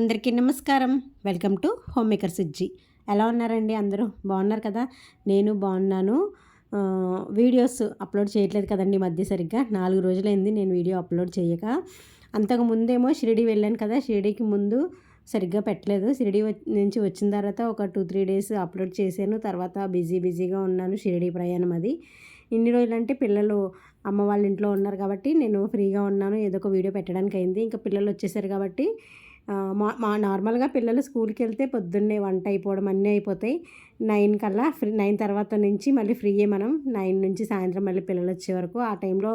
అందరికీ నమస్కారం. Welcome to home maker Sujji. ఎలా ఉన్నారండి అందరూ? బాగున్నారు కదా? నేను బాగున్నాను. వీడియోస్ అప్లోడ్ చేయట్లేదు కదండి మధ్య సరిగ్గా 4 రోజులైంది నేను వీడియో అప్లోడ్ చేయక. అంతకు ముందేమో షిరిడి వెళ్ళాను కదా, షిరిడీకి ముందు సరిగ్గా పెట్టలేదు. షిరిడి నుంచి వచ్చిన తర్వాత ఒక 2-3 డేస్ అప్లోడ్ చేశాను. తర్వాత బిజీగా ఉన్నాను. షిరిడి ప్రయాణం అది. ఇన్ని రోజులంటే పిల్లలు అమ్మ వాళ్ళ ఇంట్లో ఉన్నారు కాబట్టి నేను ఫ్రీగా ఉన్నాను. ఏదో ఒక వీడియో పెట్టడానికి అయింది. ఇంకా పిల్లలు వచ్చేసారు కాబట్టి నార్మల్గా పిల్లలు స్కూల్కి వెళ్తే పొద్దున్నే వంట అయిపోవడం అన్నీ అయిపోతాయి. 9 కల్లా 9 తర్వాత నుంచి మళ్ళీ ఫ్రీయే మనం. 9 నుంచి సాయంత్రం మళ్ళీ పిల్లలు వచ్చే వరకు. ఆ టైంలో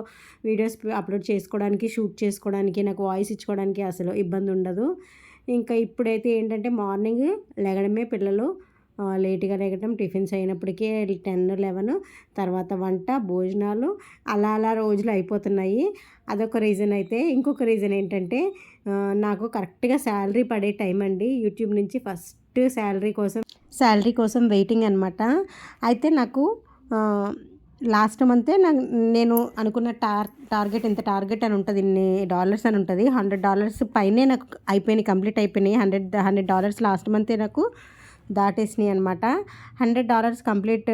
వీడియోస్ అప్లోడ్ చేసుకోవడానికి, షూట్ చేసుకోవడానికి, నాకు వాయిస్ ఇచ్చుకోవడానికి అసలు ఇబ్బంది ఉండదు. ఇంకా ఇప్పుడైతే ఏంటంటే మార్నింగ్ లెగడమే పిల్లలు లేట్గా లేగటం, టిఫిన్స్ అయినప్పటికీ 10-11, తర్వాత వంట, భోజనాలు అలా రోజులు అయిపోతున్నాయి. అదొక రీజన్ అయితే. ఇంకొక రీజన్ ఏంటంటే నాకు కరెక్ట్గా శాలరీ పడే టైం అండి. యూట్యూబ్ నుంచి ఫస్ట్ శాలరీ కోసం వెయిటింగ్ అనమాట. అయితే నాకు లాస్ట్ మంతే నేను అనుకున్న టార్గెట్ ఇంత టార్గెట్ అని ఉంటుంది, ఇన్ని డాలర్స్ అని ఉంటుంది. $100 పైనే నాకు అయిపోయినాయి, కంప్లీట్ అయిపోయినాయి. $100 లాస్ట్ మంతే నాకు దాటేసినాయి అనమాట. $100 కంప్లీట్.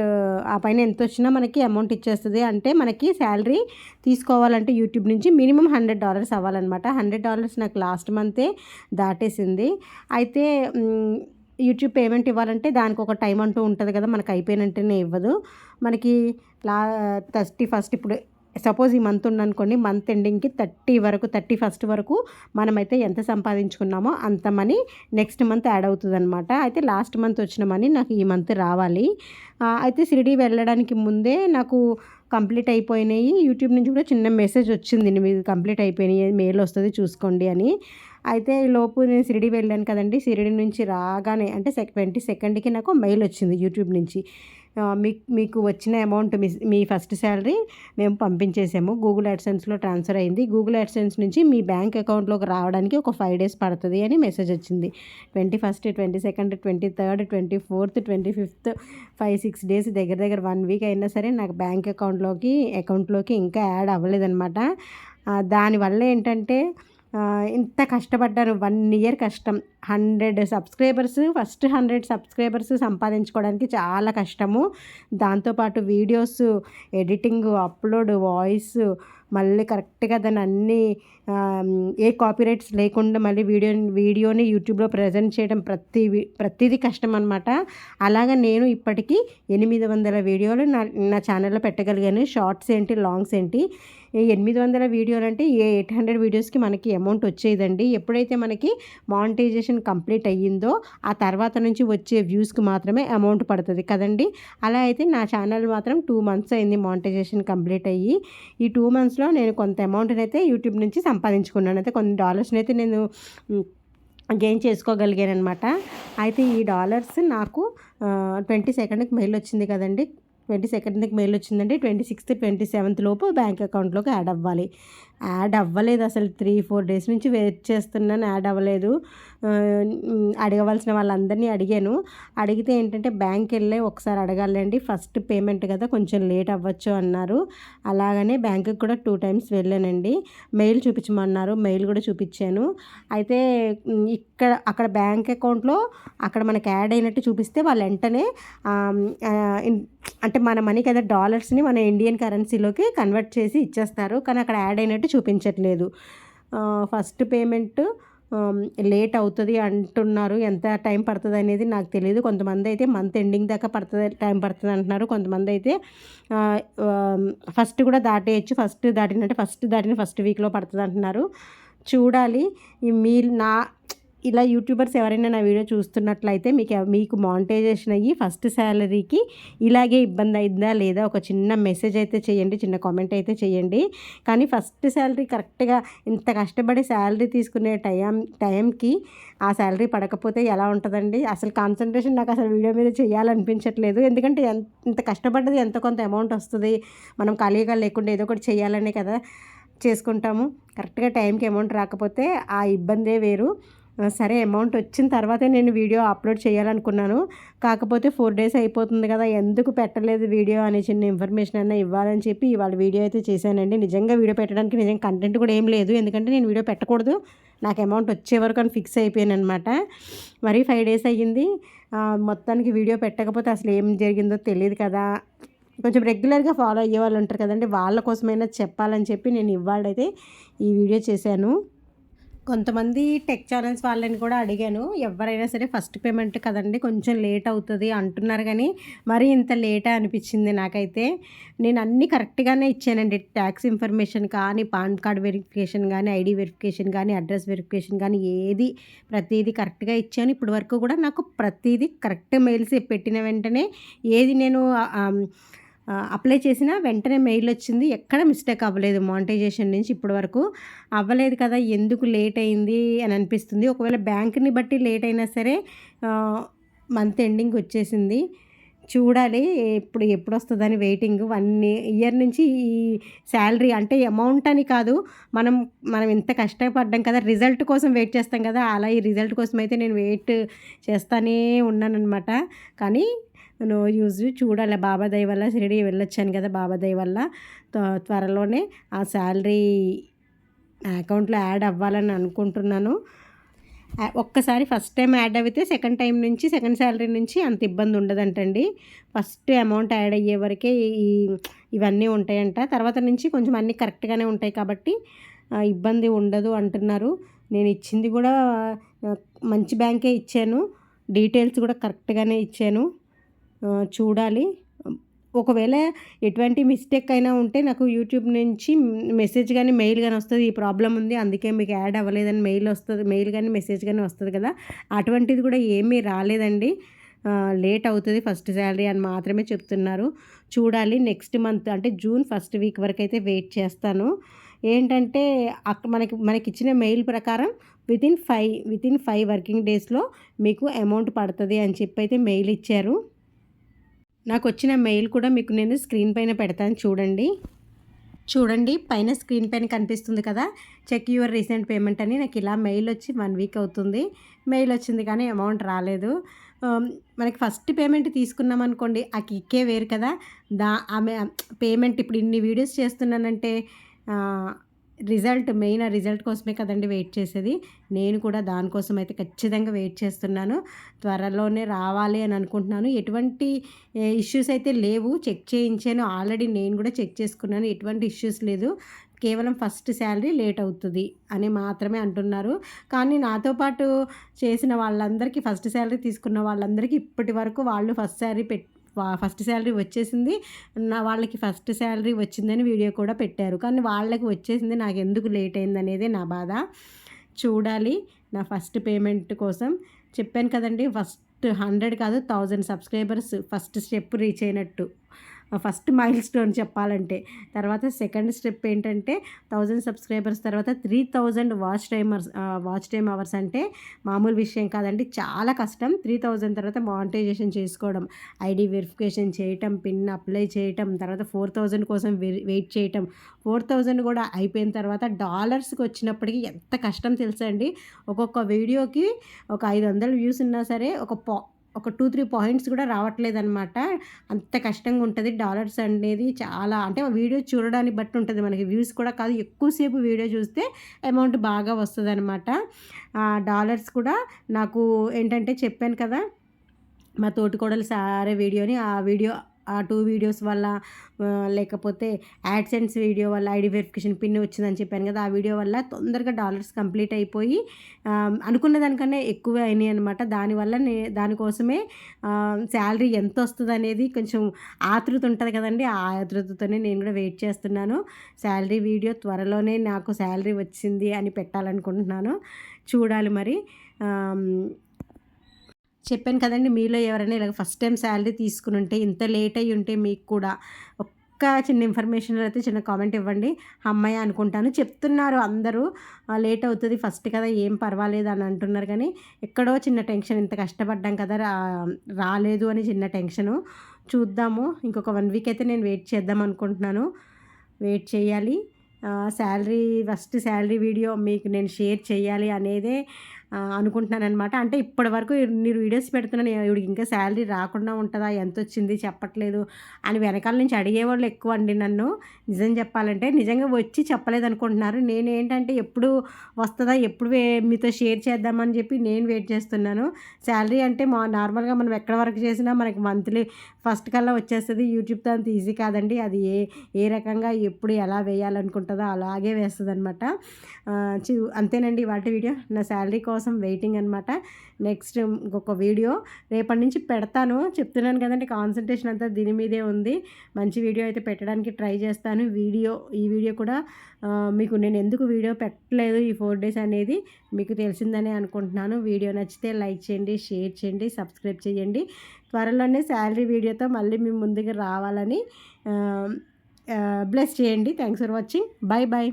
ఆ పైన ఎంత వచ్చినా మనకి అమౌంట్ ఇచ్చేస్తుంది. అంటే మనకి శాలరీ తీసుకోవాలంటే యూట్యూబ్ నుంచి మినిమం $100 అవ్వాలన్నమాట. $100 నాకు లాస్ట్ మంతే దాటేసింది. అయితే యూట్యూబ్ పేమెంట్ ఇవ్వాలంటే దానికి ఒక టైం అంటూ ఉంటుంది కదా, మనకు అయిపోయినట్టునే ఇవ్వదు. మనకి 31st ఇప్పుడు సపోజ్ ఈ మంత్ ఉందనుకోండి, మంత్ ఎండింగ్కి 31st వరకు మనమైతే ఎంత సంపాదించుకున్నామో అంత మనీ నెక్స్ట్ మంత్ యాడ్ అవుతుంది అనమాట. అయితే లాస్ట్ మంత్ వచ్చిన మనీ నాకు ఈ మంత్ రావాలి. అయితే షిరిడి వెళ్ళడానికి ముందే నాకు కంప్లీట్ అయిపోయినాయి. యూట్యూబ్ నుంచి కూడా చిన్న మెసేజ్ వచ్చింది, మీరు కంప్లీట్ అయిపోయినాయి, మెయిల్ వస్తుంది చూసుకోండి అని. అయితే లోపు నేను షిరిడి వెళ్ళాను కదండి. షిరిడి నుంచి రాగానే అంటే 22కి నాకు మెయిల్ వచ్చింది యూట్యూబ్ నుంచి. మీకు వచ్చిన అమౌంట్ మీ ఫస్ట్ శాలరీ మేము పంపించేసాము, గూగుల్ యాడ్సెన్స్లో ట్రాన్స్ఫర్ అయింది. గూగుల్ యాడ్సెన్స్ నుంచి మీ బ్యాంక్ అకౌంట్లోకి రావడానికి ఒక 5 డేస్ పడుతుంది అని మెసేజ్ వచ్చింది. 21st, 22nd, 23rd, 24th, 25th 5-6 days, దగ్గర 1 వీక్ అయినా సరే నాకు బ్యాంక్ అకౌంట్లోకి ఇంకా యాడ్ అవ్వలేదన్నమాట. దానివల్ల ఏంటంటే ఇంత కష్టపడ్డాను, 1 ఇయర్ కష్టం. 100 సబ్స్క్రైబర్స్, ఫస్ట్ 100 సబ్స్క్రైబర్స్ సంపాదించుకోవడానికి చాలా కష్టము. దాంతోపాటు వీడియోస్ ఎడిటింగ్, అప్లోడ్, వాయిస్, మళ్ళీ కరెక్ట్గా దాన్ని అన్నీ ఏ కాపీరైట్స్ లేకుండా మళ్ళీ వీడియోని యూట్యూబ్లో ప్రజెంట్ చేయడం ప్రతిదీ కష్టం అనమాట. అలాగా నేను ఇప్పటికీ 800 వీడియోలు నా ఛానల్లో పెట్టగలిగాను. షార్ట్స్ ఏంటి, లాంగ్స్ ఏంటి. 800 వీడియోలు అంటే 800 వీడియోస్కి మనకి అమౌంట్ వచ్చేదండి. ఎప్పుడైతే మనకి మానిటైజేషన్ కంప్లీట్ అయ్యిందో ఆ తర్వాత నుంచి వచ్చే వ్యూస్కి మాత్రమే అమౌంట్ పడుతుంది కదండి. అలా అయితే నా ఛానల్ మాత్రం 2 months అయింది మానిటైజేషన్ కంప్లీట్ అయ్యి. ఈ 2 monthsలో నేను కొంత అమౌంట్ని అయితే యూట్యూబ్ నుంచి సంపాదించుకున్నాను. అయితే కొన్ని డాలర్స్ని అయితే నేను గెయిన్ చేసుకోగలిగాను అనమాట. అయితే ఈ డాలర్స్ నాకు 22ndకి మెయిల్ వచ్చింది కదండి. 22ndకి మెయిల్ వచ్చిందండి. 26th, 27th లోపు బ్యాంక్ అకౌంట్లోకి యాడ్ అవ్వాలి. యాడ్ అవ్వలేదు అసలు. 3-4 డేస్ నుంచి వెయిట్ చేస్తున్నాను, యాడ్ అవ్వలేదు. అడగవలసిన వాళ్ళందరినీ అడిగాను. అడిగితే ఏంటంటే బ్యాంక్ వెళ్ళే ఒకసారి అడగాలండి, ఫస్ట్ పేమెంట్ కదా కొంచెం లేట్ అవ్వచ్చు అన్నారు. అలాగనే బ్యాంకుకి కూడా 2 times వెళ్ళానండి. మెయిల్ చూపించమన్నారు, మెయిల్ కూడా చూపించాను. అయితే అక్కడ బ్యాంక్ అకౌంట్లో అక్కడ మనకి యాడ్ అయినట్టు చూపిస్తే వాళ్ళు వెంటనే అంటే మన మనీ కదా, డాలర్స్ని మన ఇండియన్ కరెన్సీలోకి కన్వర్ట్ చేసి ఇచ్చేస్తారు. కానీ అక్కడ యాడ్ అయినట్టు చూపించట్లేదు. ఫస్ట్ పేమెంట్ లేట్ అవుతుంది అంటున్నారు. ఎంత టైం పడుతుంది అనేది నాకు తెలియదు. కొంతమంది అయితే మంత్ ఎండింగ్ దాకా టైం పడుతుంది అంటున్నారు. కొంతమంది అయితే ఫస్ట్ కూడా దాటేయచ్చు. ఫస్ట్ దాటిన ఫస్ట్ వీక్లో పడుతుంది అంటున్నారు. చూడాలి. ఇలా యూట్యూబర్స్ ఎవరైనా నా వీడియో చూస్తున్నట్లయితే మీకు మానిటైజేషన్ అయ్యి ఫస్ట్ శాలరీకి ఇలాగే ఇబ్బంది అయిందా లేదా ఒక చిన్న మెసేజ్ అయితే చేయండి, చిన్న కామెంట్ అయితే చేయండి. కానీ ఫస్ట్ శాలరీ కరెక్ట్గా ఇంత కష్టపడి శాలరీ తీసుకునే టైంకి ఆ శాలరీ పడకపోతే ఎలా ఉంటుందండి? అసలు కాన్సన్ట్రేషన్ నాకు అసలు వీడియో మీద చేయాలనిపించట్లేదు. ఎందుకంటే ఇంత కష్టపడ్డది ఎంత కొంత అమౌంట్ వస్తుంది. మనం ఖాళీగా లేకుండా ఏదో ఒకటి చేయాలనే కదా చేసుకుంటాము. కరెక్ట్గా టైంకి అమౌంట్ రాకపోతే ఆ ఇబ్బందే వేరు. సరే, అమౌంట్ వచ్చిన తర్వాతే నేను వీడియో అప్లోడ్ చేయాలనుకున్నాను. కాకపోతే 4 days అయిపోతుంది కదా, ఎందుకు పెట్టలేదు వీడియో అనే చిన్న ఇన్ఫర్మేషన్ అన్నా ఇవ్వాలని చెప్పి ఇవాళ వీడియో అయితే చేశానండి. నిజంగా వీడియో పెట్టడానికి కంటెంట్ కూడా ఏం లేదు, ఎందుకంటే నేను వీడియో పెట్టకూడదు నాకు అమౌంట్ వచ్చే వరకు అని ఫిక్స్ అయిపోయాను అనమాట. మరి 5 డేస్ అయ్యింది. మొత్తానికి వీడియో పెట్టకపోతే అసలు ఏం జరిగిందో తెలీదు కదా! కొంచెం రెగ్యులర్‌గా ఫాలో అయ్యేవాళ్ళు ఉంటారు కదండీ! వాళ్ళ కోసమైనా చెప్పాలని చెప్పి నేను ఇవాళైతే ఈ వీడియో చేశాను. కొంతమంది టెక్ ఛానల్స్ వాళ్ళని కూడా అడిగాను. ఎవరైనా సరే ఫస్ట్ పేమెంట్ కదండీ! కొంచెం లేట్ అవుతది అంటున్నారు గానీ, మరీ ఇంత లేటా అనిపిచ్చింది నాకైతే. నేను అన్నీ కరెక్ట్‌గానే ఇచ్చానండి. టాక్స్ ఇన్ఫర్మేషన్ కానీ, పాన్ కార్డ్ వెరిఫికేషన్ గానీ, ఐడీ వెరిఫికేషన్ గానీ, అడ్రస్ వెరిఫికేషన్ గానీ ప్రతీది కరెక్ట్‌గా ఇచ్చాను. ఇప్పటి వరకు కూడా నాకు ప్రతీది కరెక్ట్ మెయిల్స్ పెట్టిన వెంటనే ఏది నేను అప్లై చేసినా వెంటనే మెయిల్ వచ్చింది. ఎక్కడ మిస్టేక్ అవ్వలేదు. మానిటైజేషన్ నుంచి ఇప్పటి వరకు అవ్వలేదు కదా! ఎందుకు లేట్ అయింది అని అనిపిస్తుంది. ఒకవేళ బ్యాంక్‌ని బట్టి లేట్ అయినా సరే మంత్ ఎండింగ్ వచ్చేసింది. చూడాలి ఎప్పుడొస్తదని వెయిటింగ్. 1 ఇయర్ నుంచి ఈ శాలరీ అంటే అమౌంట్ అని కాదు. మనం ఇంత కష్టపడ్డాం కదా! రిజల్ట్ కోసం వెయిట్ చేస్తాం కదా! అలా ఈ రిజల్ట్ కోసం అయితే నేను వెయిట్ చేస్తానే ఉన్నాననమాట. కానీ నో యూజ్. చూడాలి బాబా దయ వల్ల షిరిడీ వెళ్ళొచ్చాను కదా! బాబా దయ వల్ల త్వరలోనే ఆ శాలరీ నా అకౌంట్‌లో యాడ్ అవ్వాలని అనుకుంటున్నాను. ఒక్కసారి ఫస్ట్ టైం యాడ్ అయితే సెకండ్ శాలరీ నుంచి అంత ఇబ్బంది ఉండదంటండి. ఫస్ట్ అమౌంట్ యాడ్ అయ్యే వరకే ఇవన్నీ ఉంటాయంట. తర్వాత నుంచి కొంచెం అన్నీ కరెక్ట్‌గానే ఉంటాయి కాబట్టి ఇబ్బంది ఉండదు అంటున్నారు. నేను ఇచ్చింది కూడా మంచి బ్యాంకే ఇచ్చాను. డీటెయిల్స్ కూడా కరెక్ట్‌గానే ఇచ్చాను. చూడాలి. ఒకవేళ ఎటువంటి మిస్టేక్ అయినా ఉంటే నాకు యూట్యూబ్ నుంచి మెసేజ్ గానీ, మెయిల్ గానీ వస్తది. ఈ ప్రాబ్లమ్ ఉంది. అందుకే మీకు యాడ్ అవ్వలేదని మెయిల్ వస్తది. మెయిల్ గానీ, మెసేజ్ గానీ వస్తది కదా! అటువంటిది కూడా ఏమీ రాలేదండి. లేట్ అవుతది ఫస్ట్ శాలరీ అని మాత్రమే చెప్తున్నారు. చూడాలి నెక్స్ట్ మంత్ అంటే జూన్ ఫస్ట్ వీక్ వరకైతే వెయిట్ చేస్తాను. ఏంటంటే మనకిచ్చిన మెయిల్ ప్రకారం వితిన్ 5 వర్కింగ్ డేస్‌లో మీకు అమౌంట్ పడతది అని చెప్పైతే మెయిల్ ఇచ్చారు. నాకొచ్చిన మెయిల్ కూడా మీకు నేను స్క్రీన్ పైన పెడతాను చూడండి. పైన స్క్రీన్ పైన కనిపిస్తుంది కదా! చెక్ యువర్ రీసెంట్ పేమెంట్ అని నాకు ఇలా మెయిల్ వచ్చి 1 వీక్ అవుతుంది. మెయిల్ వచ్చింది కానీ అమౌంట్ రాలేదు. మనకి ఫస్ట్ పేమెంట్ తీసుకున్నాం అనుకోండి, ఆ కిక్కే వేరు కదా! ఆమె పేమెంట్ ఇప్పుడు ఇన్ని వీడియోస్ చేస్తున్నానంటే మెయిన్ ఆ రిజల్ట్ కోసమే కదండీ వెయిట్ చేసేది. నేను కూడా దానికోసం అయితే ఖచ్చితంగా వెయిట్ చేస్తున్నాను. త్వరలోనే రావాలి అని అనుకుంటున్నాను. ఎటువంటి ఇష్యూస్ అయితే లేవు. చెక్ చేయించాను. ఆల్రెడీ నేను కూడా చెక్ చేసుకున్నాను. ఎటువంటి ఇష్యూస్ లేదు. కేవలం ఫస్ట్ శాలరీ లేట్ అవుతది అని మాత్రమే అంటున్నారు. కానీ నాతో పాటు చేసిన వాళ్ళందరికీ ఫస్ట్ శాలరీ తీసుకున్న వాళ్ళందరికీ ఇప్పటి వరకు వాళ్ళు ఫస్ట్ శాలరీ వచ్చేసింది. వాళ్ళకి ఫస్ట్ శాలరీ వచ్చిందని వీడియో కూడా పెట్టారు. కానీ వాళ్ళకి వచ్చేసింది. నాకెందుకు లేట్ అయిందనేదే నా బాధ. చూడాలి నా ఫస్ట్ పేమెంట్ కోసం. చెప్పాను కదండీ! ఫస్ట్ 100 కాదు 1000 సబ్స్క్రైబర్స్ ఫస్ట్ స్టెప్ రీచ్ అయినట్టు. ఫస్ట్ మైల్ స్టోన్ చెప్పాలంటే. తర్వాత సెకండ్ స్టెప్ ఏంటంటే 1000 సబ్స్క్రైబర్స్ తర్వాత 3000 వాచ్ టైమ్ అవర్స్ అంటే మామూలు విషయం కాదండి. చాలా కష్టం. 3000 తర్వాత మానిటైజేషన్ చేసుకోవడం, ఐడీ వెరిఫికేషన్ చేయటం, పిన్ అప్లై చేయటం, తర్వాత 4000 కోసం వెయిట్ చేయటం. 4000 కూడా అయిపోయిన తర్వాత డాలర్స్‌కి వచ్చినప్పటికి ఎంత కష్టం తెలుసా అండి. ఒక్కొక్క వీడియోకి ఒక 500 వ్యూస్ ఉన్నా సరే ఒక 2, 3 పాయింట్స్ కూడా రావట్లేదనమాట. అంత కష్టంగా ఉంటది. డాలర్స్ అనేది చాలా అంటే వీడియో చూడడాన్ని బట్టి ఉంటది. మనకి వ్యూస్ కూడా కాదు. ఎక్కువసేపు వీడియో చూస్తే అమౌంట్ బాగా వస్తదనమాట. డాలర్స్ కూడా నాకు ఏంటంటే చెప్పాను కదా! మా తోటికోడలు సారే ఆ 2 వీడియోస్ వల్ల లేకపోతే యాడ్సెన్స్ వీడియో వల్ల ఐడీ వెరిఫికేషన్ పిన్ వచ్చిందని చెప్పాను కదా! ఆ వీడియో వల్ల తొందరగా డాలర్స్ కంప్లీట్ అయిపోయి అనుకున్న దానికన్నా ఎక్కువే అయినాయి అనమాట. దానికోసమే శాలరీ ఎంతొస్తదనేది కొంచెం ఆతృత ఉంటది కదండీ! ఆ ఆతృతతోనే నేను కూడా వెయిట్ చేస్తున్నాను. శాలరీ వీడియో త్వరలోనే నాకు శాలరీ వచ్చింది అని పెట్టాలనుకుంటున్నాను. చూడాలి మరి. చెప్పాను కదండీ! మీలో ఎవరైనా ఇలాగ ఫస్ట్ టైం శాలరీ తీసుకుని ఉంటే, ఇంత లేట్ అయ్యి ఉంటే మీకు కూడా ఒక్క చిన్న ఇన్ఫర్మేషన్ అయితే చిన్న కామెంట్ ఇవ్వండి. హమ్మయ్య అనుకుంటాను. చెప్తున్నారు అందరూ లేట్ అవుతది ఫస్ట్ కదా! ఏం పర్వాలేదు అని అంటున్నారు కానీ, ఎక్కడో చిన్న టెన్షన్ ఇంత కష్టపడ్డాం కదా! రాలేదు అని చిన్న టెన్షను. చూద్దాము. ఇంకొక 1 వీక్ అయితే నేను వెయిట్ చేద్దాం అనుకుంటున్నాను. వెయిట్ చేయాలి. ఫస్ట్ శాలరీ వీడియో మీకు నేను షేర్ చేయాలి అనేదే అనుకుంటున్నాననమాట. అంటే ఇప్పటి వరకు ఇన్ని వీడియోస్ పెడుతున్నాను, ఈవిడికి ఇంకా శాలరీ రాకుండా ఉంటదా? ఎంతొచ్చింది చెప్పట్లేదు అని వెనకాల నుంచి అడిగేవాళ్ళు ఎక్కువండి నన్ను. నిజం చెప్పాలంటే. నిజంగా వచ్చి చెప్పలేదనుకుంటున్నారు. నేనేంటంటే ఎప్పుడు వస్తదా? ఎప్పుడు మీతో షేర్ చేద్దామని చెప్పి నేను వెయిట్ చేస్తున్నాను. శాలరీ అంటే నార్మల్‌గా మనం ఎక్కడి వరకు చేసినా మనకి మంత్లీ ఫస్ట్ కల్లా వచ్చేస్తది. యూట్యూబ్‌తో అంత ఈజీ కాదండి. అది ఏ రకంగా ఎప్పుడు ఎలా వేయాలనుకుంటదో అలాగే వేస్తదనమాట. అంతేనండి ఇవాల్టి వీడియో. నా శాలరీ కోసం వెయిటింగ్ అనమాట. నెక్స్ట్ ఇంకొక వీడియో రేపటి నుంచి పెడతాను. చెప్తున్నాను కదండీ, కాన్సంట్రేషన్ అంతా దీని మీదే ఉంది. మంచి వీడియో అయితే పెట్టడానికి ట్రై చేస్తాను. ఈ వీడియో కూడా మీకు నేను ఎందుకు వీడియో పెట్టలేదు ఈ 4 డేస్ అనేది మీకు తెలిసిందనే అనుకుంటున్నాను. వీడియో నచ్చితే లైక్ చేయండి, షేర్ చేయండి, సబ్స్క్రైబ్ చేయండి. త్వరలోనే శాలరీ వీడియోతో మళ్ళీ మీ ముందుకు రావాలని బ్లెస్ చేయండి. Thanks for watching. Bye bye.